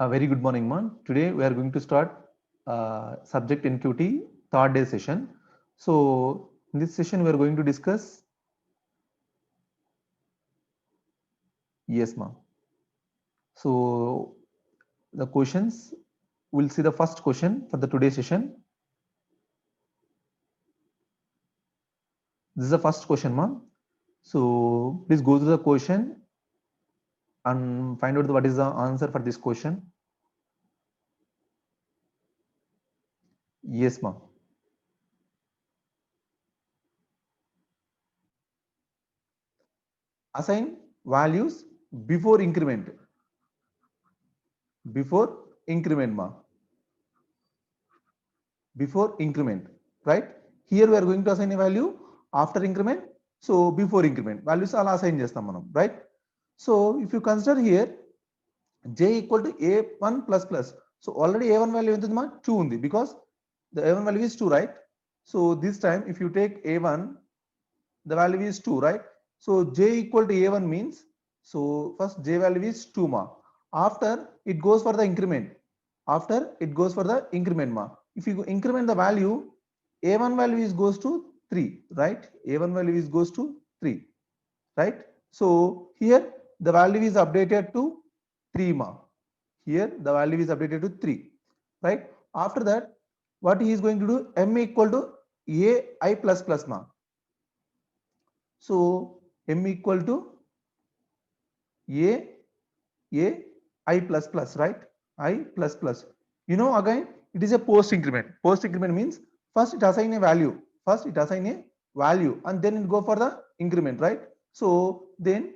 A very good morning, man. Today we are going to start subject NQT third day session. So in this session we are going to discuss yes, ma'am. So the questions we'll see the first question for the today session. This is the first question, ma'am. So please go through the question and find out what is the answer for this question. Yes, ma'am. Assign values before increment. Before increment, ma'am. Before increment, right? Here we are going to assign a value after increment. So before increment, values all assign chestam manam, right? So if you consider here j equal to a1 plus plus. So already a1 value entundi ma 2 undi because the a1 value is 2, right? So this time if you take a1, the value is 2, right? So j equal to a1 means, so first j value is 2 ma. After it goes for the increment. After it goes for the increment ma. If you increment the value, a1 value is goes to 3, right? A1 value is goes to 3, right? So here the value is updated to 3 ma. Here the value is updated to 3, right? After that, what he is going to do, m equal to ai plus plus ma. So m equal to I plus plus, right? I plus plus. You know, again, it is a post increment. Post increment means first it assign a value. First it assign a value and then it go for the increment, right? So then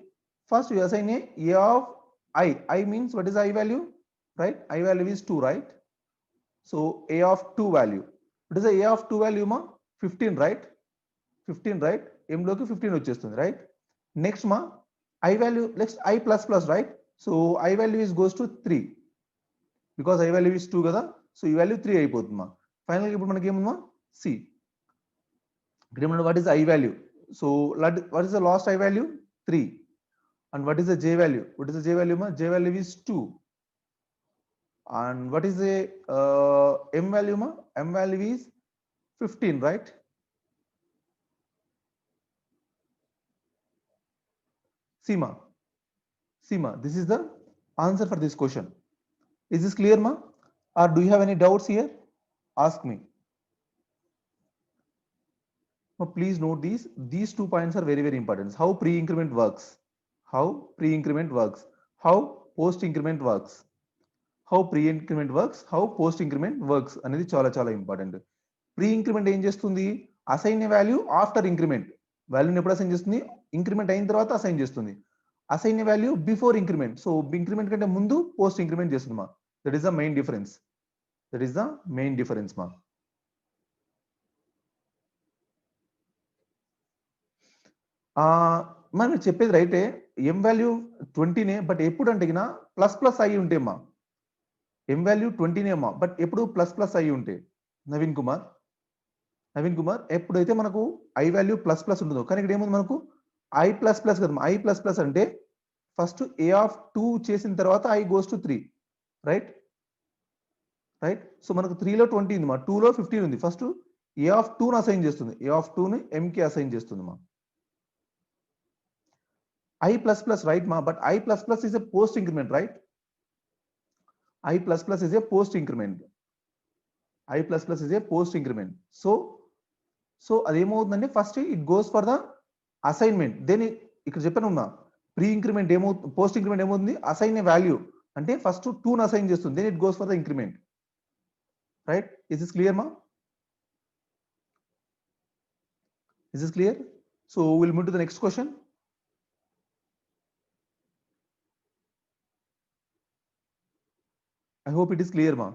first you assign a of I. I means what is I value, right? I value is 2, right? So a of 2 value. What is the a of 2 value ma? 15, right? 15, right? M loki 15 వచ్చేస్తుంది, right? Next ma, I value, next I plus plus, right? So I value is goes to 3 because I value is 2 కదా. So ఈ value 3 అయిపోతుంది మా. Final గా ఇప్పుడు మనకి ఏముందమ్మా C. ఇక్కడ what is the I value? So what is the last I value? 3. And what is the J value? What is the J value ma? J value is 2. And what is the M value ma? M value is 15, right? Sima. Sima, this is the answer for this question. Is this clear, ma? Or do you have any doubts here? Ask me. Now, please note these 2 points are very, very important. How pre-increment works. How pre-increment works. How post-increment works. How pre-increment works. How post-increment works. అనేది చాలా చాలా important. Pre increment ఏం చేస్తుంది? Assign value after increment. వాల్యూని ఎప్పుడు assign చేస్తుంది? Increment అయిన తర్వాత అసైన్ చేస్తుంది. Assign value before increment. So increment కంటే ముందు పోస్ట్ ఇంక్రిమెంట్ చేస్తుంది మా. That is the main difference. That is the main difference మా. మనం చెప్పేది రైటే. ఎం వాల్యూ 20నే, బట్ ఎప్పుడు అంటే ప్లస్ ప్లస్ అయ్యి ఉంటే మా. ఎం వాల్యూ 20నే అమ్మా, బట్ ఎప్పుడు ప్లస్ ప్లస్ అయ్యి ఉంటే. నవీన్ కుమార్ ఎప్పుడైతే మనకు ఐ వాల్యూ ప్లస్ ప్లస్ ఉంటుందో, కానీ ఇక్కడ ఏముంది మనకు ఐ ప్లస్ ప్లస్ కదా. ఐ ప్లస్ ప్లస్ అంటే ఫస్ట్ ఏ ఆఫ్ 2 చేసిన తర్వాత I goes to 3, right? Right. So మనకు 3లో 20 ఉంది మా, 2లో 15 ఉంది. ఫస్ట్ ఏ ఆఫ్ 2ని అసైన్ చేస్తుంది. ఏ ఆఫ్ 2ని ఎంకి అసైన్ చేస్తుంది మా. I plus plus, right ma, but I plus plus is a post increment, right? I plus plus is a post increment. I plus plus is a post increment. So అదేమవుతుందంటే first it goes for the assignment. Then ఇక్కడ చెప్పాను ఉన్నా pre increment ఏమవుతుంది, post increment ఏమవుతుంది, assign a value అంటే first 2ని assign చేస్తుంది. Then it goes for the increment, right? Is this clear మా? Is this clear? So will move to the next question. I hope it is clear, ma.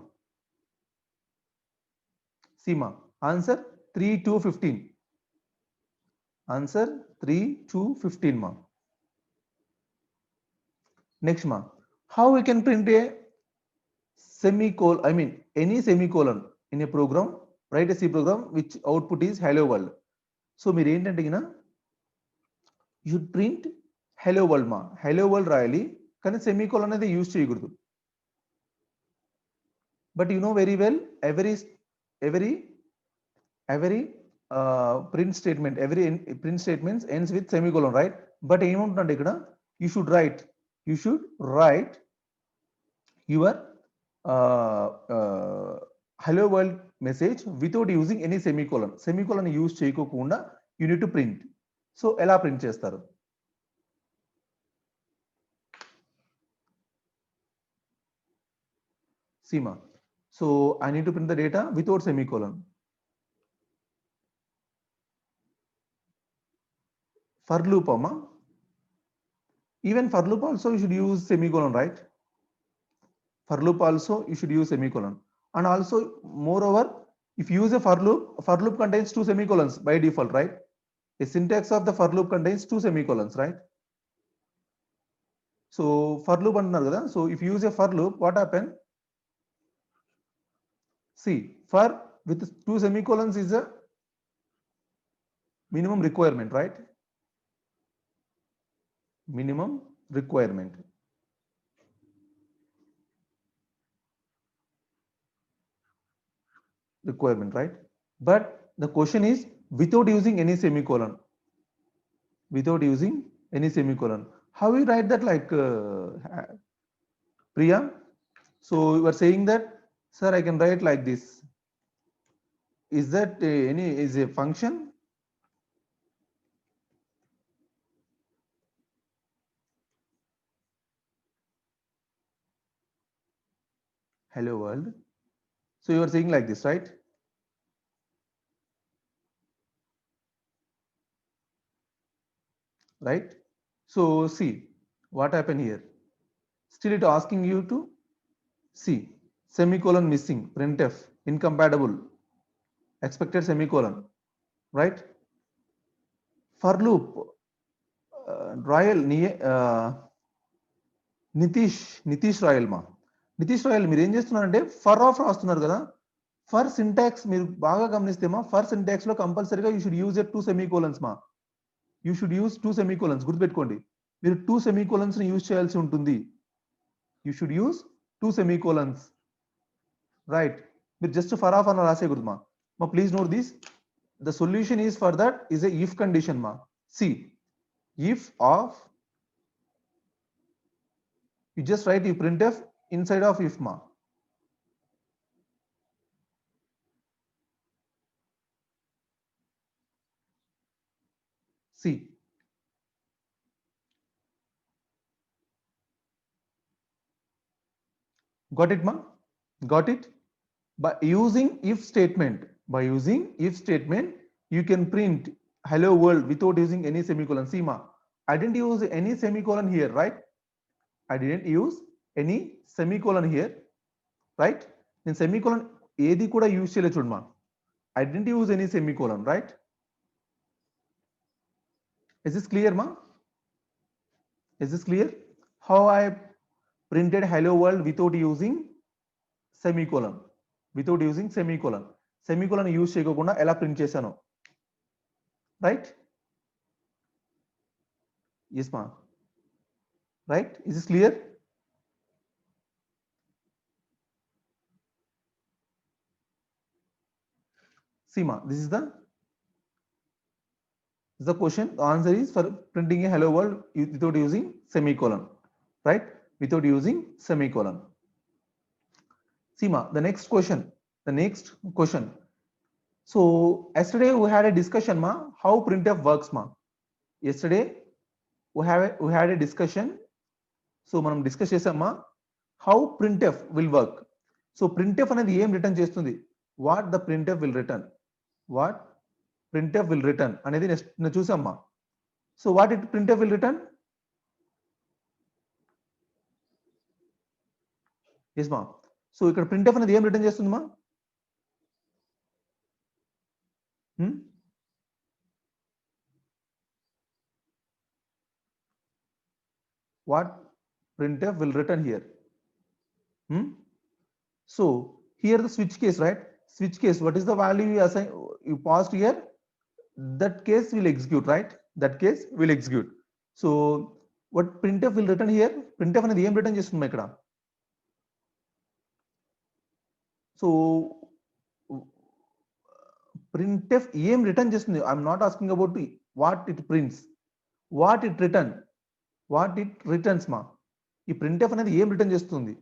See, ma. Answer 3 to 15. Answer 3 to 15, ma. Next, ma. How we can print a semicolon? I mean, any semicolon in a program. Write a C program which output is hello world. So, మీరు ఏంటంటే you print hello world, ma. Hello world రాయాలి, కానీ semicolon అనేది use చేయకూడదు. but you know very well every every print statement, every print statements ends with semicolon, right? But ఏమంటుందంటే ఇక్కడ you should write your hello world message without using any semicolon. Semicolon use చేయకోకుండా you need to print. So ఎలా print చేస్తారు? Seema. So I need to print the data without semicolon. For loop, Amma. Even for loop also you should use semicolon, right? For loop also you should use semicolon. And also moreover, if you use a for loop contains two semicolons by default, right? A syntax of the for loop contains two semicolons, right? So for loop antunar kada. So if you use a for loop, what happen? See, for with two semicolons is a minimum requirement, right? Minimum requirement. Right? But the question is without using any semicolon. Without using any semicolon. How we write that, like Priya? So you are saying that, sir, I can write like this. Is that is a function? Hello world. So you are saying like this, right? Right? So see what happened here. Still it asking you to see semicolon missing, printf incompatible, expected semicolon, right? For loop Royal Nitish royal మా Nitish royal మీరు ఏం చేస్తున్నారంటే for of రాస్తున్నారు కదా. For syntax మీరు బాగా గమనిస్తే మా ఫర్ సింటాక్స్ లో కంపల్సరీగా you should use a two semicolons మా. You should use two semicolons, గుర్తుపెట్టుకోండి. మీరు టూ సెమీకోలన్స్ ని యూజ్ చేయాల్సి ఉంటుంది. You should use two semicolons, right? మీరు జస్ట్ ఫర్ ఆఫ్ అని రాసేయకూడదు మా. మా please note this. The solution is for that is a if condition మా. See if of, you just write you printf inside of if ma. See, got it ma? Got it? By using if statement, you can print hello world without using any semicolon. See ma, I didn't use any semicolon here, right? I didn't use any semicolon here, right? In semicolon ఏది కూడా use చేయలేదు చూడమా. I didn't use any semicolon, right? Is this clear ma? Is this clear? How I printed hello world without using semicolon? Without using semicolon. Semicolon use చేయకుండా ఎలా print చేశాను, right? Yes ma, right? Is this clear? See ma, this is the question. The answer is for printing a hello world without using semicolon, right? Without using semicolon. See ma, the next question. So yesterday we had a discussion ma, how printf works ma. Yesterday we had a discussion. So మనం discuss చేసామా how printf will work. So printf అనేది ఏం return చేస్తుంది, what the printf will return, అనేది next చూసామా. So what it printf will return? yes మా. So ఇక్కడ printf అనేది ఏం రిటర్న్ చేస్తుంది మా? What printf will return here? So here the switch case, right? Switch case, what is the value you passed here? That case will execute, right? That case will execute. So what printf will return here? Printf అనేది ఏం return చేస్తుంది ఇక్కడ? So printf ఏం return చేస్తుంది? I'm not asking about what it prints, what it return, what it returns మా. ఈ printf అనేది ఏం రిటర్న్ చేస్తుంది?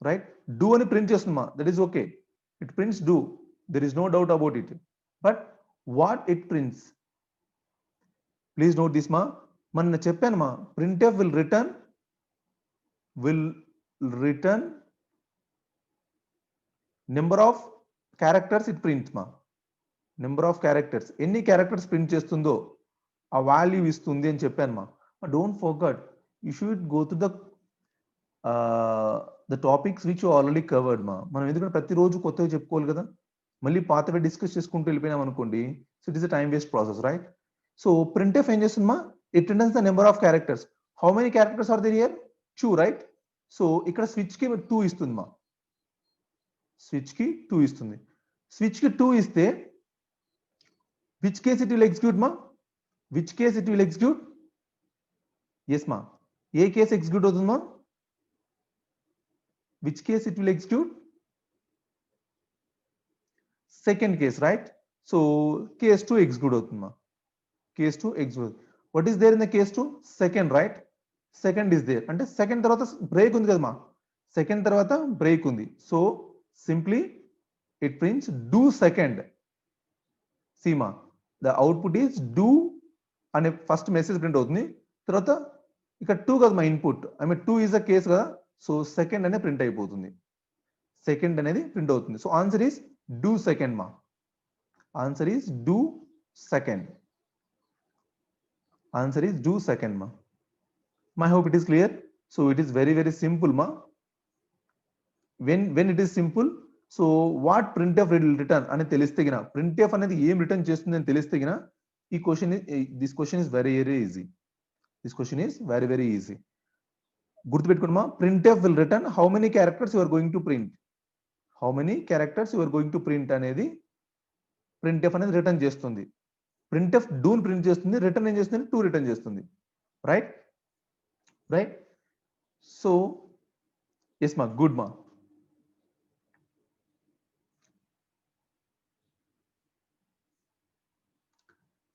రైట్, డూ అని ప్రింట్ చేస్తుంది మా, that is okay, it prints do, there is no doubt about it. But what it prints, please note this మా. మొన్న చెప్పాను మా, printf will return number of characters it prints మా. Number of characters, ఎన్ని characters print చేస్తుందో ఆ value ఇస్తుంది అని చెప్పాను మా. Don't forget, you should go to the topics which you already covered మా. మనం ఎందుకంటే ప్రతిరోజు కొత్తగా చెప్పుకోవాలి కదా, మళ్ళీ పాతవి డిస్కస్ చేసుకుంటూ వెళ్ళిపోయినాం అనుకోండి, so it is a time waste process, right? So printf ఏం చేస్తుంది మా, it returns the number of characters. How many characters are there here? 2, right? So ఇక్కడ స్విచ్ కి 2 ఇస్తుంది మా, స్విచ్ కి 2 ఇస్తుంది. స్విచ్ కి 2 ఇస్తే which case it will execute ma, which case it will execute? Yes ma, ఏ కేసు ఎగ్జిక్యూట్ అవుతుంది మా? which case it will execute? Second case, right? So case 2 execute అవుతుంది మా, case 2 execute. what is there in the case 2? Second, right? Second is there, అంటే second తర్వాత break ఉంది కదా మా, సెకండ్ తర్వాత బ్రేక్ ఉంది. So simply it prints do second. సీమా, ద అవుట్పుట్ ఈస్ డూ అనే ఫస్ట్ మెసేజ్ ప్రింట్ అవుతుంది. తర్వాత ఇక్కడ 2 కదా మా input, I mean 2 is a case కదా, సో సెకండ్ అనేది ప్రింట్ అయిపోతుంది, సెకండ్ అనేది ప్రింట్ అవుతుంది. So answer is two second మా, answer is two second, answer is two second మా. I hope it is clear. So it is very very simple ma. When it is simple, so what printf will return అని తెలిస్తే గిన, printf అనేది ఏం return చేస్తుంది అని తెలిస్తే గిన, ఈ question this question is very very easy, this question is very very easy. గుర్తుపెట్టుకోండి మా, printf will return how many characters you are going to print, how many characters you are going to print అనేది printf అనేది return చేస్తుంది. printf do ని print చేస్తుంది, return ఏం చేస్తుంది? 2 return చేస్తుంది, right? Right? So yes ma, good ma.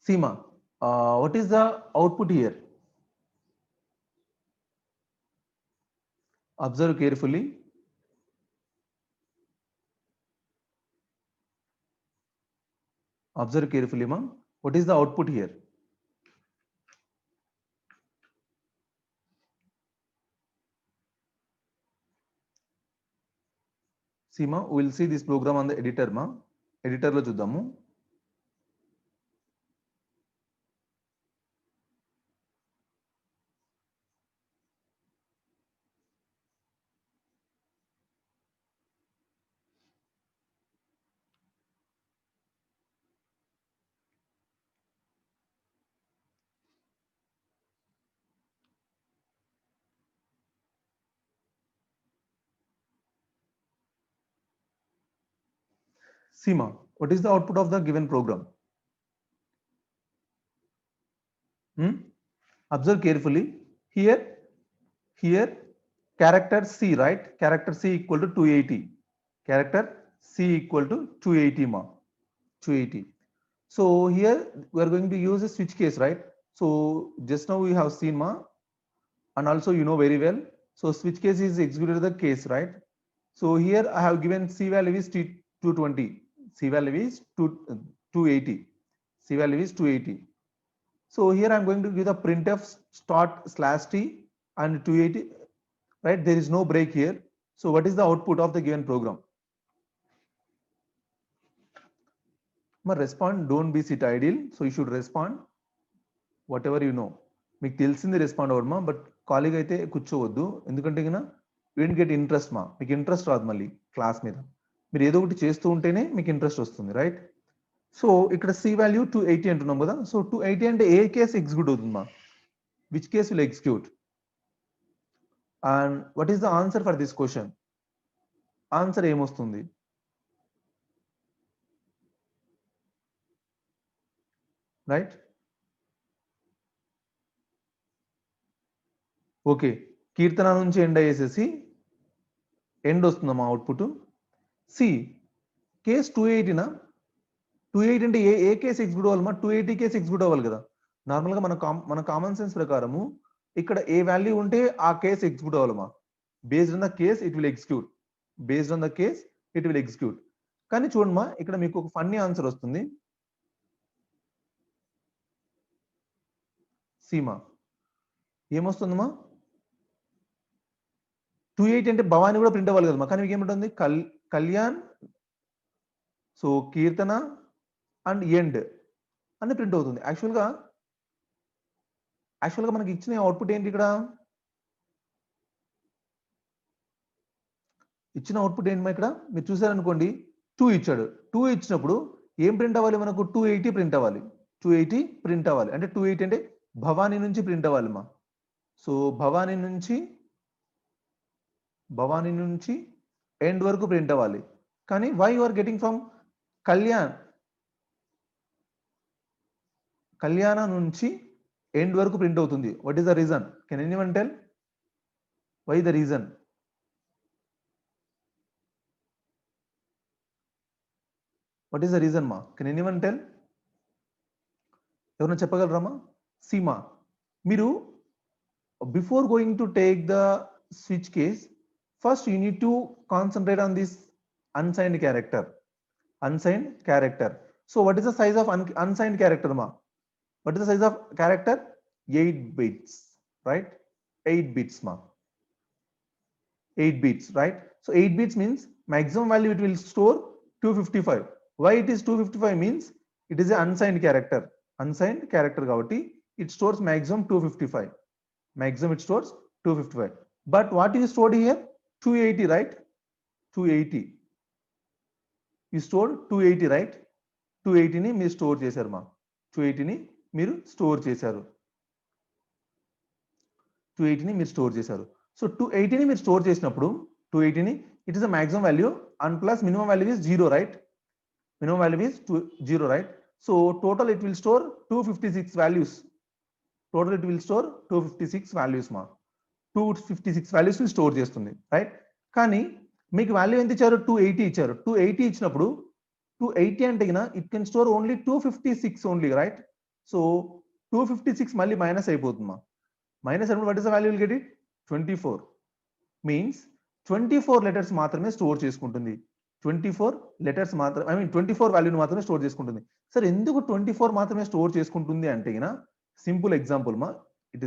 See ma, what is the output here? Observe carefully. Observe carefully ma, what is the output here? See ma, we will see this program on the editor ma, editor lo chudamu. See ma, what is the output of the given program? Observe carefully. Here character C, right? Character C equal to 280. Character C equal to 280 ma, 280. So here we are going to use a switch case, right? So just now we have seen ma, and also you know very well. So switch case is executed the case, right? So here I have given C value is 220, C value is 280, C value is 280. So here I'm going to give the printf start /t and 280, right? There is no break here. So what is the output of the given program? Respond, don't be sit idle. So you should respond whatever you know. మీకు తెలిసింది respond అవ్వడమా, but ఖాళీగా అయితే కూర్చోవద్దు, ఎందుకంటే కన్నా you get interest మా, మీకు interest రాదు మళ్ళీ క్లాస్ మీద. మీరు ఏదో ఒకటి చేస్తూ ఉంటేనే మీకు ఇంట్రెస్ట్ వస్తుంది, రైట్? సో ఇక్కడ సి వాల్యూ 280 అంటున్నాం కదా, సో 280 అంటే ఏ కేసు ఎగ్జిక్యూట్ అవుతుంది మా, which case will execute? And what is the answer for this question? Answer ఏమొస్తుంది? రైట్? ఓకే, కీర్తన నుంచి ఎండ్ అయ్యేసేసి ఎండ్ వస్తుందమ్మా అవుట్పుట్. సి కేస్ 280 నా 280 అంటే ఏ కేసు ఎగ్జిక్యూట్ అవ్వాలమ్మా? 280 కేసు ఎగ్జిక్యూట్ అవ్వాలి కదా. నార్మల్గా మన కామన్ సెన్స్ ప్రకారము ఇక్కడ ఏ వాల్యూ ఉంటే ఆ కేసు ఎగ్జిక్యూట్ అవ్వాలమ్మా. Based on the case it will execute, based on the case it will execute. కానీ చూడమ్మా ఇక్కడ మీకు ఒక ఫన్నీ ఆన్సర్ వస్తుంది. సీమా ఏమొస్తుందమ్మా? 280 అంటే భవాని కూడా ప్రింట్ అవ్వాలి కదమ్మా. కానీ మీకు ఏముంటుంది? Kalyan, so Keerthana and end అని ప్రింట్ అవుతుంది. యాక్చువల్గా మనకి ఇచ్చిన అవుట్పుట్ ఏంటి? ఇక్కడ ఇచ్చిన అవుట్పుట్ ఏంటి ఇక్కడ మీరు చూసారనుకోండి, 2 ఇచ్చాడు. 2 ఇచ్చినప్పుడు ఏం ప్రింట్ అవ్వాలి మనకు? 280 ప్రింట్ అవ్వాలి. 280 ప్రింట్ అవ్వాలి. అంటే 280 అంటే భవానీ నుంచి ప్రింట్ అవ్వాలి మా. సో భవానీ నుంచి ఎండ్ వరకు ప్రింట్ అవ్వాలి. కానీ why you are getting from కళ్యాణ నుంచి ఎండ్ వరకు ప్రింట్ అవుతుంది? What is the reason? Can anyone tell why the reason? What is the reason మా? Can anyone tell? ఎవరైనా చెప్పగలరామా? సీమా మీరు before going to take the switch case, first you need to concentrate on this unsigned character. So what is the size of unsigned character ma? What is the size of character? 8 bits, right? 8 bits ma. 8 bits, right? So 8 bits means maximum value it will store 255. Why it is 255 means it is an unsigned character kabatti it stores maximum 255. Maximum it stores 255. But what is stored here? 280, right? 280. You stored 280, right? 280 ని మీరు store చేశారు మా. 280 ని మీరు store చేశారు. 280 ని మీరు store చేశారు. సో 280 ని మీరు స్టోర్ చేసినప్పుడు 280 ని it is a maximum value and plus minimum value is 0, right? Minimum value is 0, right? So total it will store 256 values. Total it will store 256 values మా. 256 వాల్యూస్ స్టోర్ చేస్తుంది, right? కానీ మీకు value ఎంత ఇచ్చారు? 280 ఇచ్చారు. 280 ఇచ్చినప్పుడు 280 అంటే it can store only 256 only, right? So 256 మళ్ళీ మైనస్ అయిపోతుందా? మైనస్ అయినప్పుడు what is the value will get it? 24. Means 24 letters మాత్రమే స్టోర్ చేసుకుంటుంది. 24 లెటర్స్ మాత్రమే, 24 వాల్యూని మాత్రమే స్టోర్ చేసుకుంటుంది. సరే ఎందుకు 24 మాత్రమే స్టోర్ చేసుకుంటుంది అంటే సింపుల్ ఎగ్జాంపుల్ మా. It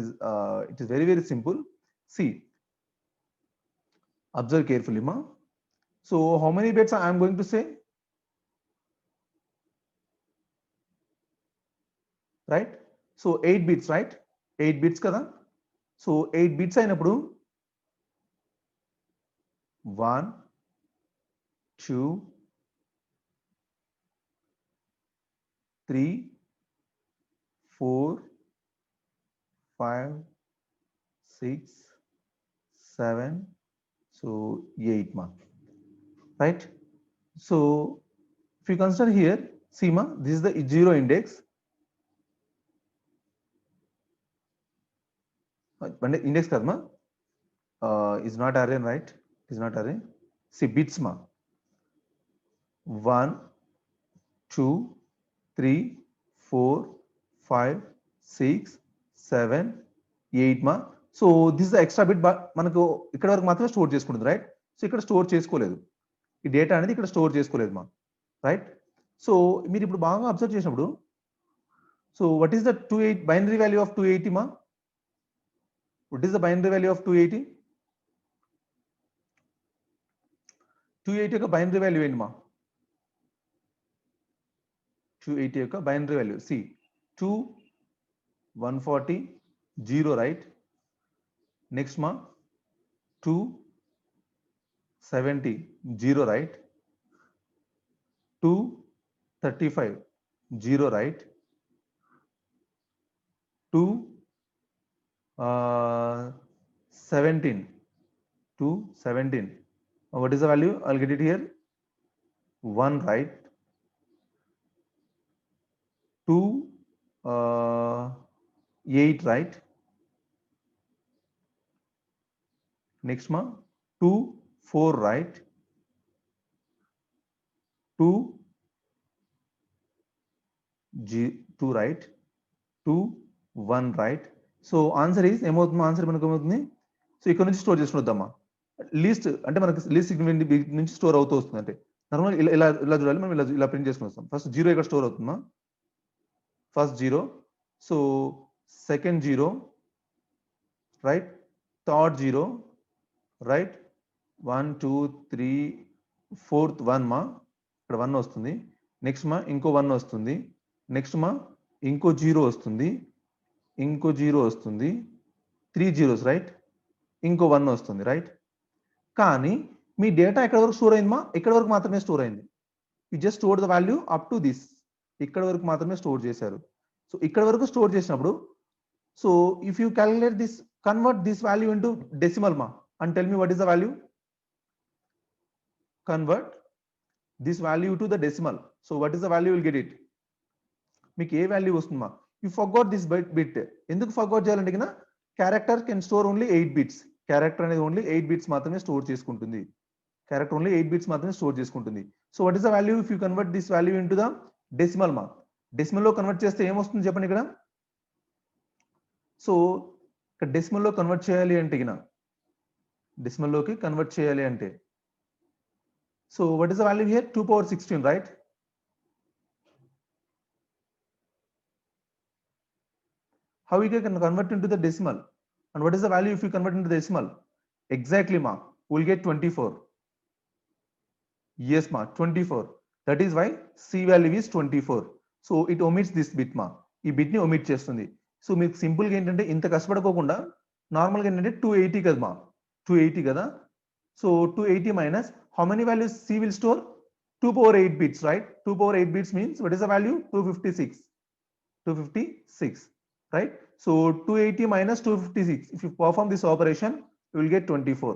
is very very simple. See, observe carefully ma. So how many bits I am going to say, right? So 8 bits, right? 8 bits kada. So 8 bits అయినప్పుడు 1 2 3 4 5 6 7, so 8 ma, right? So if you consider here, see ma, this is the 0 index. Index kadma is not array, right? Is not array. See bits ma. 1 2 3 4 5 6 7 8 మా. So this the extra bit మనకు ఇక్కడ వరకు మాత్రమే store చేసుకుంటుంది, right? So ఇక్కడ store చేసుకోలేదు, ఈ data అనేది ఇక్కడ స్టోర్ చేసుకోలేదు మా, రైట్? సో మీరు ఇప్పుడు బాగా అబ్జర్వ్ చేసినప్పుడు, so what is the 28 binary value of 280 మా? What is the binary value of 280? 280 యొక్క బైనరీ వాల్యూ ఏంటి మా? 280 యొక్క binary value C 2 140 0, right? Next ma 2 70 0, right? 2 35 0, right? 2 17 2 17. What is the value? I'll get it here. 1, right? 2 8, right? Next ma 2 4 right, 2 2 right, 2 1 right. So answer is ఏమవుతుంది, answer మనకు ఏమవుతుంది, so ఇక్కడ నుంచి store చేసుకుని వద్దామా, least అంటే మనకి లీస్ట్ సిగ్నిఫికెంట్ నుంచి store అవుతూ వస్తుంది. అంటే నార్మల్ ఇలా ఇలా ఇలా చూడాలి, మనం ఇలా ప్రింట్ చేసుకుని వస్తాం. ఫస్ట్ 0 ఇక్కడ స్టోర్ అవుతుందా, first 0, so second 0 right, third 0 right, 1 2 3 fourth 1 మా, ఇక్కడ 1 వస్తుంది. నెక్స్ట్ మా ఇంకో 1 వస్తుంది. నెక్స్ట్ మా ఇంకో 0 వస్తుంది, ఇంకో 0 వస్తుంది, 3 zeros రైట్, ఇంకో 1 వస్తుంది రైట్. కానీ మీ డేటా ఎక్కడ వరకు స్టోర్ అయింది మా, ఇక్కడ వరకు మాత్రమే స్టోర్ అయింది. You just store the value up to this, ఇక్కడ వరకు మాత్రమే స్టోర్ చేశారు. సో ఇక్కడ వరకు స్టోర్ చేసినప్పుడు, so if you calculate this, convert this value into decimal మా, and tell me what is the value. Convert this value to the decimal. So what is the value, will get it. మీకు ఏ value వస్తుందమ్మా, you forgot this bit. ఎందుకు forgot చేయాలంటే కన్నా, character can store only 8 bits. Character అనేది only 8 bits మాత్రమే store చేసుకుంటుంది. Character only 8 bits మాత్రమే స్టోర్ చేసుకుంటుంది. So what is the value if you convert this value into the decimal మా. Decimal లో కన్వర్ట్ చేస్తే ఏమొస్తుంది చెప్పండి ఇక్కడ. సో ఇక్కడ డెసిమల్ లో కన్వర్ట్ చేయాలి అంటే గిన, డెసిమల్ లోకి కన్వర్ట్ చేయాలి అంటే, so what is the value here, 2^16 right. How we can convert into the decimal, and what is the value if you convert into decimal? Exactly ma, we'll get 24. Yes ma, 24. That is why C value is 24. So it omits this bit ma, ఈ bit ని omit చేస్తుంది. So మీకు simple గా ఏంటంటే, ఇంత కష్టపడకోకుండా normal గా ఏంటంటే 280 కదా మా, 280 కదా. So 280 minus how many values C will store, 2^8 bits right. 2^8 bits means what is the value, 256. 256 right. So 280 minus 256, if you perform this operation, you will get 24.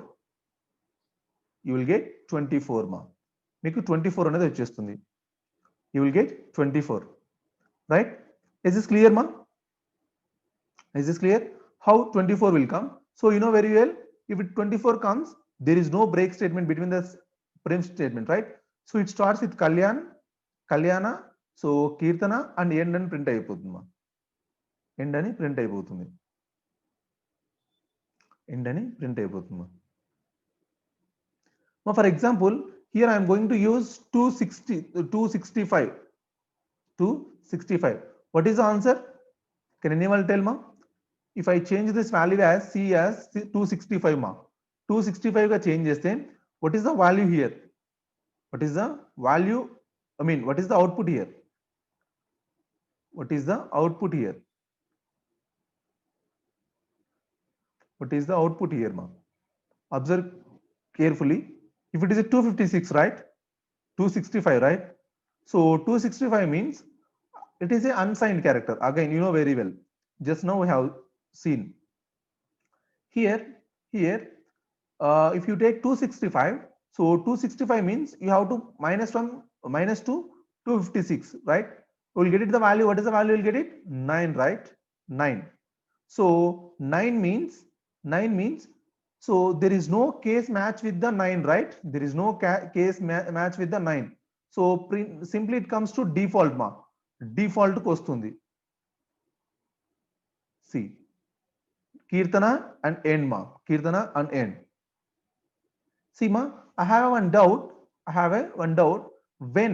You will get 24 ma, మీకు 24 అనేది వచ్చేస్తుంది. You will get 24 right. Is this clear ma? Is this clear how 24 will come? So you know very well, if it 24 comes, there is no break statement between the print statement right. So it starts with Kalyan, Kalyana, so Kirtana and end అని print అయిపోతుంది మా, end అని print అయిపోతుంది, end అని print అయిపోతుంది. For example here I'm going to use 265. What is the answer? Can anyone tell ma? If I change this value as C as 265 ma, 265 గా change చేస్తే what is the value here? What is the value? I mean, what is the output here? What is the output here? What is the output here ma? Observe carefully. If it is a 256 right, 265 right, so 265 means it is a unsigned character. Again you know very well, just now we have seen here if you take 265, so 265 means you have to minus 256 right. You will get it the value, what is the value, you will get it 9 right, 9. So 9 means so there is no case match with the 9 right. There is no case match with the 9. So simply it comes to default ma, default కు వస్తుంది. See, Kirtana and end ma, Kirtana and end. See ma, I have one doubt, when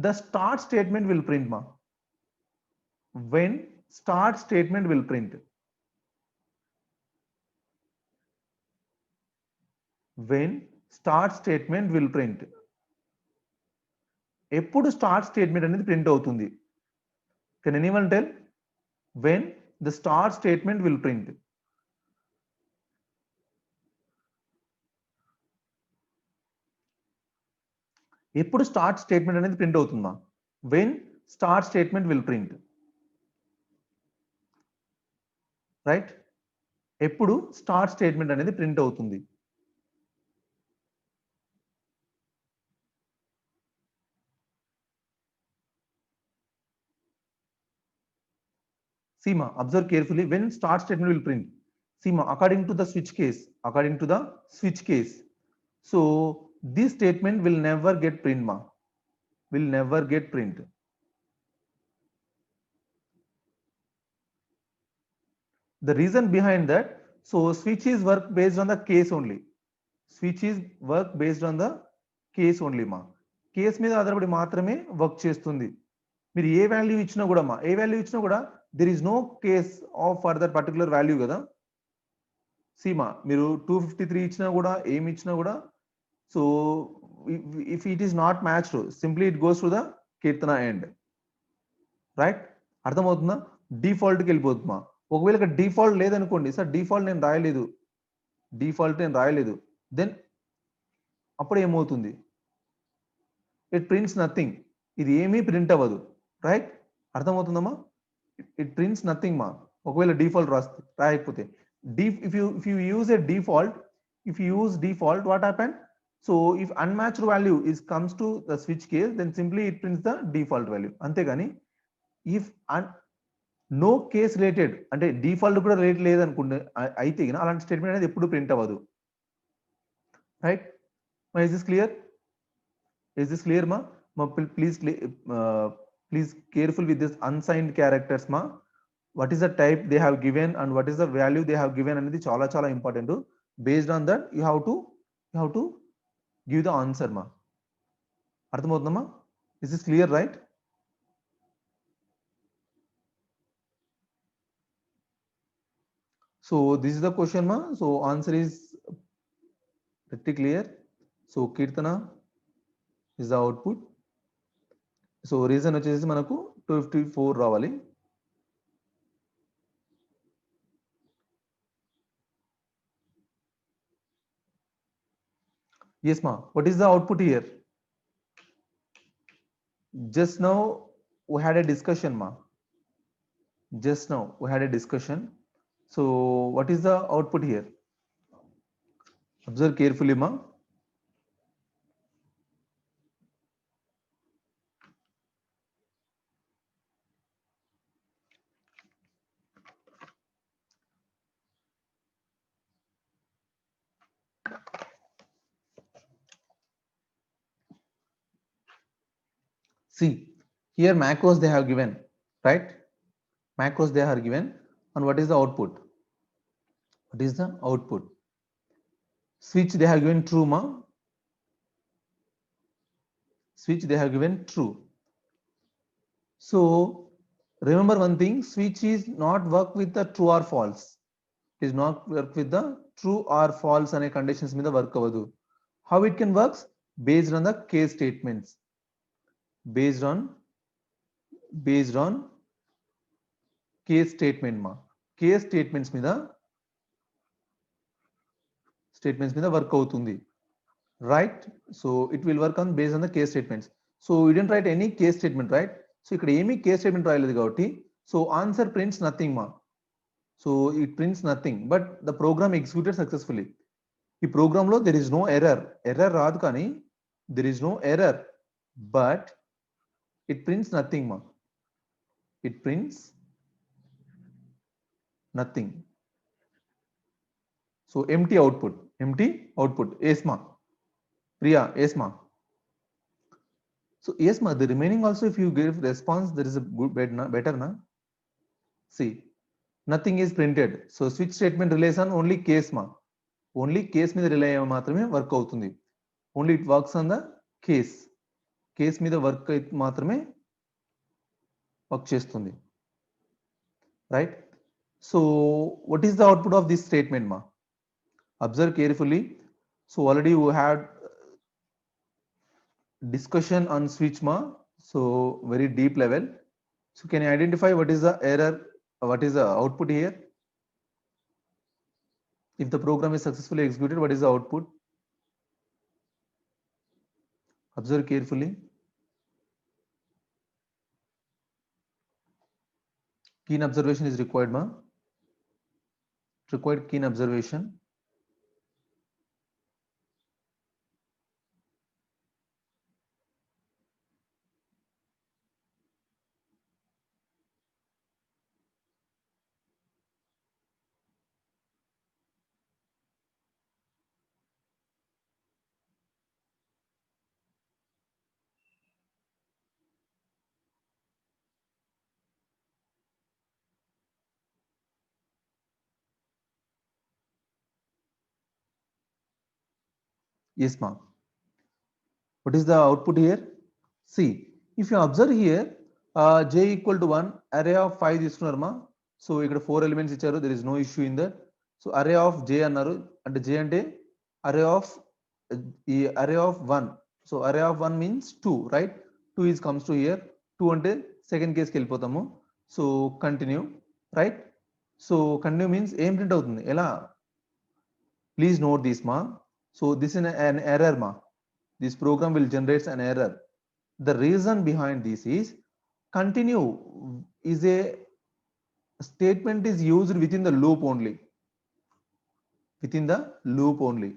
the start statement will print ma, when start statement will print, when start statement will print, ఎప్పుడు start statement అనేది print అవుతుంది? Can anyone tell when the start statement will print? ఎప్పుడు start statement అనేది print అవుతుందా? When start statement will print, right? ఎప్పుడు start statement అనేది print అవుతుంది? See ma, observe carefully, when start statement will print. See ma, according to the switch case, So this statement will never get print ma, will never get print. The reason behind that, so switch is work based on the case only. Switch is work based on the case only మా, case మీద ఆధారపడి మాత్రమే work చేస్తుంది. మీరు ఏ value ఇచ్చినా కూడా మా, ఏ value ఇచ్చినా కూడా there is no case of for that particular value కదా. సీమా మీరు 253 ఇచ్చినా కూడా ఏమి ఇచ్చినా కూడా, so if it is not matched simply it goes to the Keerthana end, right. అర్థమవుతుందా? డిఫాల్ట్కి వెళ్ళిపోతుందా. ఒకవేళ ఇక్కడ డిఫాల్ట్ లేదనుకోండి, సార్ డిఫాల్ట్ నేను రాయలేదు, డిఫాల్ట్ నేను రాయలేదు, దెన్ అప్పుడు ఏమవుతుంది, ఇట్ ప్రింట్స్ నథింగ్, ఇది ఏమీ ప్రింట్ అవ్వదు, రైట్. అర్థమవుతుందమ్మా? ఇట్ ప్రింట్స్ నథింగ్ మా, ఒకవేళ default రాయకపోతే. if you use a default, if you use default, what happen, so if unmatched value is comes to the switch case, then simply it prints the default value, అంతేగాని if no case related అంటే default కూడా రేట్ లేదనుకుంటే అయితే అలాంటి statement అనేది ఎప్పుడు print అవ్వదు, right. Is this clear? Is this clear మా? Please careful with this unsigned characters మా. What is the type they have given and what is the value they have given అనేది చాలా చాలా important. Based on that you have to give the answer మా. అర్థమవుతుందమ్మా? Is this clear, right? So this is the question ma. So answer is pretty clear. So Kirtana is the output. So reason వచ్చేసి మనకు 254 రావాలి. Yes ma. What is the output here? Just now we had a discussion ma. Just now we had a discussion. So what is the output here? Observe carefully ma. See, here macros they have given, right? Macros they are given, and what is the output? What is the output? Switch they have given true ma. Switch they have given true. So remember one thing, switch is not work with the true or false. It is not work with the true or false ane conditions మీద work అవ్వదు. How it can works? Based on the case statements. Based on case statement ma. Case statements మీద work అవుతుంది, right? So it will work on based on the case statements. So you didn't write any case statement, right? So ఇక్కడ ఏమీ case statement రాయలేదు కాబట్టి, so answer prints nothing ma. So it prints nothing, but the program executed successfully. ఈ programme లో there is no error. Error రాదు కానీ there is no error, but it prints nothing ma. It prints nothing. So empty output. Yes ma. Priya, yes ma. So yes ma, the remaining also if you give response there is a good better na. See, nothing is printed. So switch statement relies on only case ma. Only case మీద rely అయ్యి మాత్రమే work అవుతుంది. Only it works on the case. Case మీద work మాత్రమే work చేస్తుంది, right? So what is the output of this statement మా? Observe carefully. So already you had discussion on switch ma, so very deep level. So can you identify what is the error, what is the output here? If the program is successfully executed, what is the output? Observe carefully. Keen observation is required ma. Required keen observation. Yes ma. What is the output here? See, if you observe here, j equal to 1, array of 5 తీసుకున్నారు మా. So ఇక్కడ 4 elements ఇచ్చారు, there is no issue in that. So array of j అన్నారు, అంటే j అంటే array of ఈ array of 1. So array of 1 means 2, right? 2 is comes to here. 2 అంటే second కేస్కి వెళ్ళిపోతాము. So continue, right? So continue means ఏం print అవుతుంది, ఎలా? Please note this మా. So this is an error ma. This program will generate an error. The reason behind this is continue is a statement is used within the loop only. Within the loop only.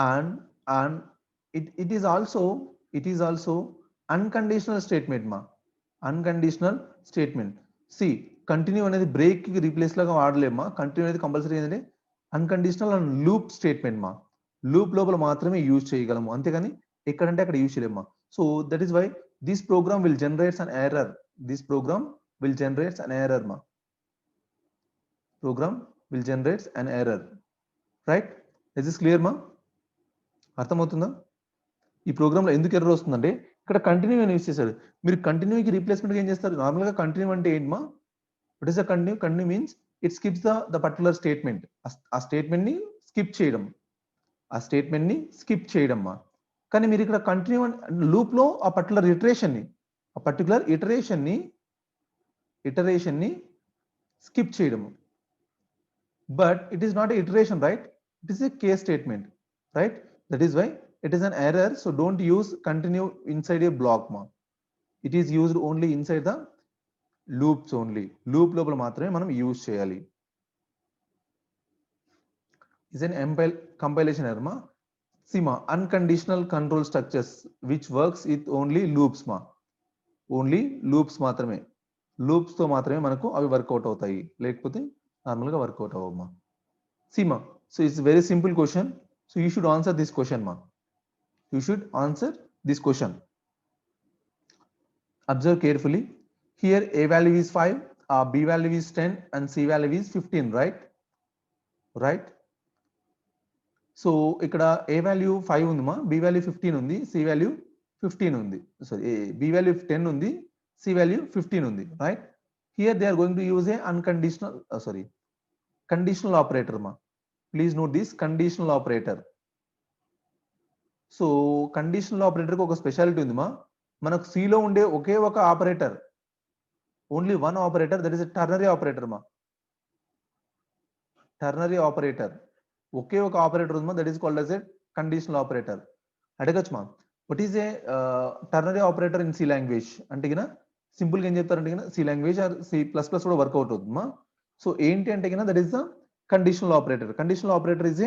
And it is also unconditional statement ma. Unconditional statement. See, continue అనేది break కి replace లాగా వాడలేమా. Continue అనేది compulsory ఏంటంటే unconditional and loop statement మా. Loop లోపల మాత్రమే use చేయగలము, అంతేగాని ఎక్కడంటే అక్కడ యూజ్ చేయలేమా. So that is why this program will generates an error. This program will generates an error మా. Program will generates an error, right? Is this clear మా? అర్థమవుతుందా? ఈ ప్రోగ్రామ్ లో ఎందుకు ఎర్రర్ వస్తుందంటే ఇక్కడ కంటిన్యూ అని యూజ్ చేశాడు. మీరు కంటిన్యూకి రీప్లేస్మెంట్ ఏం చేస్తారు? నార్మల్ గా కంటిన్యూ అంటే ఏంటి మా? What is a continue? Continue means it skips the particular statement. ఆ స్టేట్మెంట్ ని స్కిప్ చేయడం, ఆ స్టేట్మెంట్ ని స్కిప్ చేయడం మా. కానీ మీరు ఇక్కడ కంటిన్యూ లూప్ లో ఆ పర్టికులర్ ఇటరేషన్ ని స్కిప్ చేయడము. But it is not a iteration, right? It is a case statement, right? That is why it is an error. So don't use continue inside a block మా. It is used only inside the loops only. Loop లోపల మాత్రమే మనం use చేయాలి. Is N compilation error మా. సిమా unconditional control structures which works with only loops మా. Only loops మాత్రమే, loops తో మాత్రమే మనకు అవి వర్కౌట్ అవుతాయి, లేకపోతే నార్మల్ గా వర్కౌట్ అవ్వమ్మా. సిమా, so it's very simple question. So you should answer this question మా. You should answer this question. Observe carefully. Here a value is 5, b value is 10 and c value is 15, right? Right? So ఇక్కడ a value 5 ఉంది మా, b value 15 ఉంది, c value 15 ఉంది. Sorry, b value 10 ఉంది, c value 15 ఉంది, right? Here they are going to use a conditional operator ma. Please note this, conditional operator. So conditional operator కి ఒక speciality ఉంది మా. మనకు c లో ఉండే ఒకే ఒక operator, only one operator, that is a ternary operator ma. Ternary operator, ఒకే ఒక operator ఉంది మా, that is called as a conditional operator. అడగచ్చు మా, what is a ternary operator in C language అంటే కినా సింపుల్ గా ఏం చెప్తారంటే కినా C language or C++ కూడా వర్కౌట్ అవుతుంది మా. సో ఏంటి అంటే కినా that is the conditional operator. Conditional operator is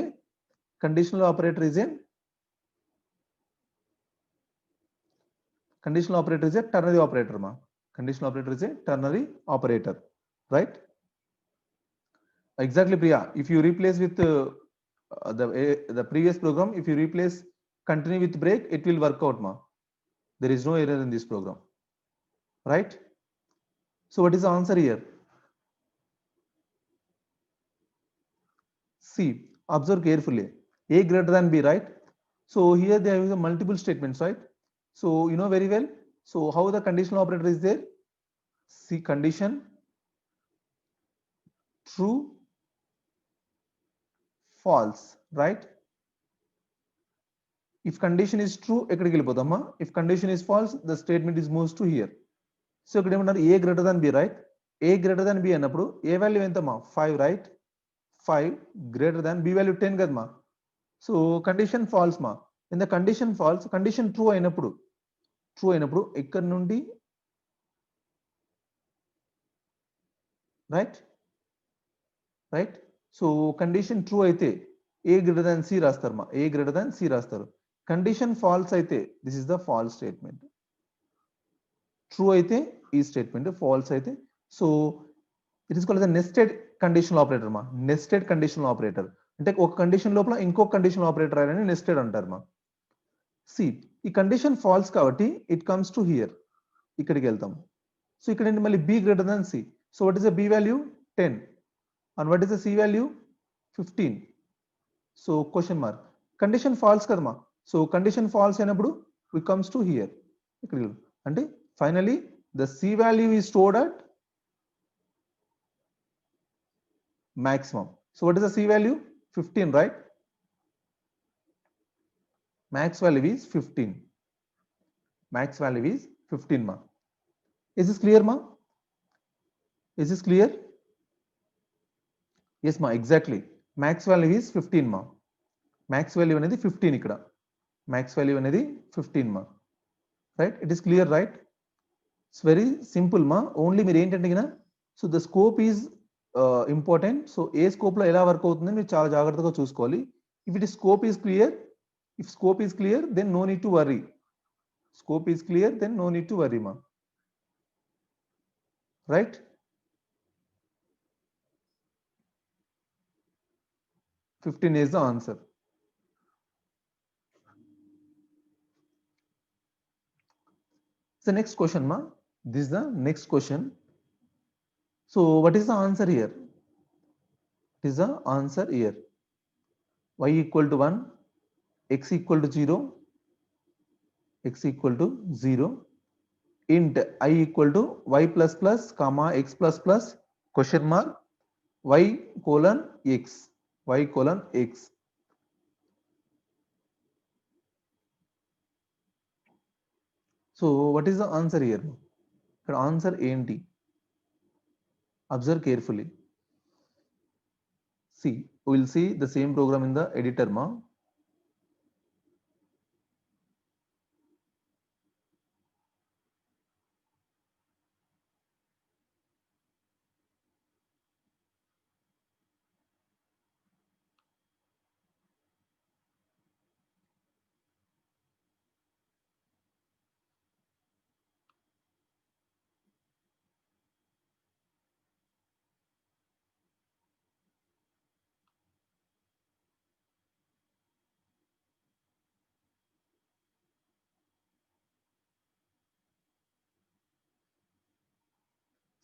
a ternary operator ma. Conditional operator is a ternary operator, right? Exactly, Priya. If you replace with the previous program, if you replace continue with break, it will work out ma. There is no error in this program, right? So what is the answer here? See, observe carefully. A greater than B, right? So here they have multiple statements, right? So you know very well. So how the conditional operator is there? See, condition true, false, right? If condition is true, ekkadiki velipodamma. If condition is false, the statement is moves to here. So ikkada emantaru A greater than B, right? A greater than B annappudu A value enta ma? 5, right? 5 greater than B value 10 kada ma. So condition false ma. In the condition false, condition true అయినప్పుడు ఇక్కడ నుండి right. So condition true అయితే A greater than C రాస్తారు మా. A greater than C రాస్తారు. Condition false అయితే this is the false statement. True అయితే ఈ స్టేట్మెంట్, ఫాల్స్ అయితే so it is called nested conditional operator మా. నెస్టెడ్ కండిషనల్ ఆపరేటర్ అంటే ఒక కండిషన్ లోపల ఇంకొక కండిషనల్ ఆపరేటర్ అని నెస్టెడ్ అంటారు మా. సి ఈ కండిషన్ ఫాల్స్ కాబట్టి ఇట్ కమ్స్ టు హియర్, ఇక్కడికి వెళ్తాం. సో ఇక్కడ మళ్ళీ B greater than C. So what is the B value? 10. And what is the C value? 15. So question mark. Condition false kadma. So condition false అయినప్పుడు we comes to here. అంటే finally the C value is stored at maximum. So what is the C value? 15, right? Max value is 15. Max value is 15 ma. Is this clear ma? Is this clear? Yes ma, exactly. Max value is 15 ma. Max value అనేది 15 ఇక్కడ. Max value అనేది 15 ma. Right? It is clear, right? It's very simple ma. Only మీరు ఏంటంటే గిన so the scope is important. So A scope లో ఎలా work అవుతుంది మీరు చాలా జాగ్రత్తగా చూసుకోవాలి. If it is scope is clear, if scope is clear, then no need to worry. Scope is clear, then no need to worry ma. Right? Fifteen is the answer. The next question ma. This is the next question. So what is the answer here? It is the answer here. Y equal to 1, x equal to 0, x equal to 0, int I equal to y plus plus comma x plus plus question mark y colon x, y colon x. So what is the answer here? The answer enti. Observe carefully. See, we will see the same program in the editor ma.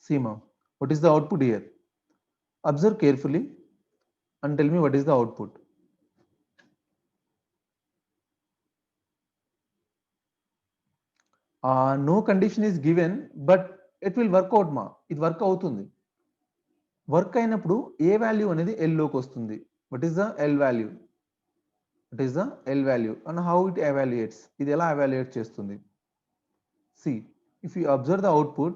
See ma, what is the output here? Observe carefully and tell me what is the output. No condition is given, but it will work out ma. It work అవుతుంది. Work అయినప్పుడు ఏ value అనేది L లోకి వస్తుంది. What is the L value? What is the L value and how it evaluates? ఇది ఎలా evaluate చేస్తుంది? See, if you observe the output,